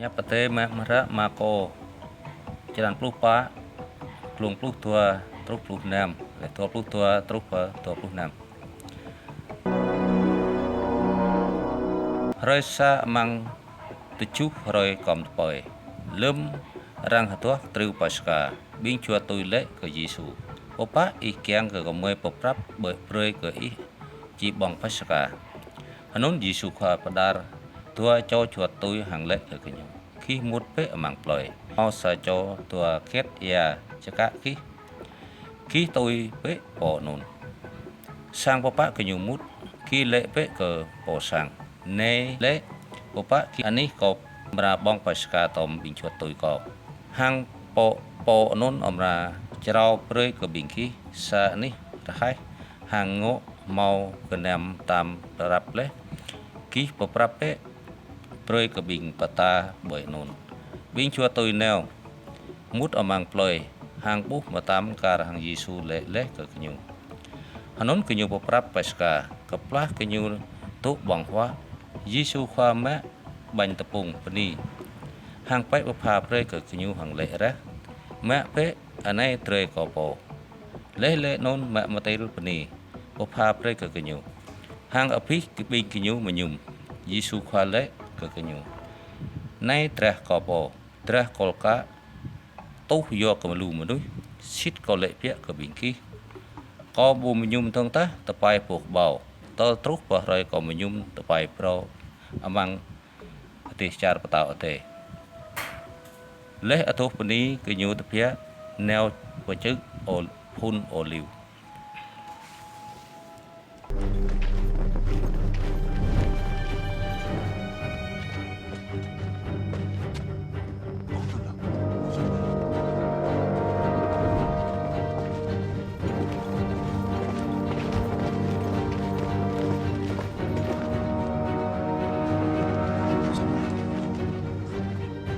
យ៉ាប់តេម៉ាមរៈម៉ាកូច្រានភ្លុះប៉ាភ្លុងភ្លុះទួត្រុសភ្លុះណាំតែតភ្លុះទួត្រុសបើតភ្លុះណាំហើយសាម៉ាំងទៅជុះហើយកំតបើលឹមរាំងហទោះត្រូវប៉ាស្កាប៊ីងជួទុយលេក៏យេស៊ូបបាអ៊ីកៀងក៏កុំឲ្យប្រាប់បើព្រៃក៏អ៊ីជីបងប៉ាស្កាហនុនយេស៊ូខបដារតួចោជួទុយហាងលេក៏ញោគីមុតពេអម៉ាំងប្លយអសាចោតួកេតយ៉ាចកាគីទុយពេបោនុនសាំងបបាក៏ញោមុតគីលេពេក៏បោសាំងណេលេបបាគីអានេះក៏ម្រាបងប៉ាស្កាតំប៊ីងជួទុយក៏ហាងបោនុនអមរាច្រោព្រៃក៏ប៊ីងគីសានេះរហៃហាងងោមកកណាំតាមរាប់លេគីបប្រាប់ពេព្រៃក៏ប៊ីងបតាបើនុនប៊ីងជួទុយណែវមុតអម៉ាំងប្លយហាងបុះមកតាមការហាងយេស៊ូលេក៏ញូហនុនក៏ញូបប្រាប់ប៉ាស្កាក៏ផ្លាស់ក៏ញូទុបងហួយេស៊ូខ្វាម៉ាបាញ់តពងពនីហាងប៉ៃបផាព្រៃក៏ញូហាងលេរ៉ាម៉ាក់ពេអាណៃត្រេក៏ពោលេនុនម៉ាក់មកតេលពនីបផាព្រៃក៏ញូហាងអភិគឺប៊ីងកញូមញុំយេស៊ូខ្វាលេក៏ញូណៃត្រះក៏ពោត្រះកលកាទុះយកកំលូមនុស្សឈិតក៏លេពាក់ក៏ប៊ីងគីក៏ប៊ូមញុំតងតាតប៉ៃពុកបោតត្រុសបរៃក៏មញុំតប៉ៃប្រអម៉ាំងអតិចារបតោអតេលេះអធុពនីគឺញូតភៈណែវបជឹកអូភុនអូលីវ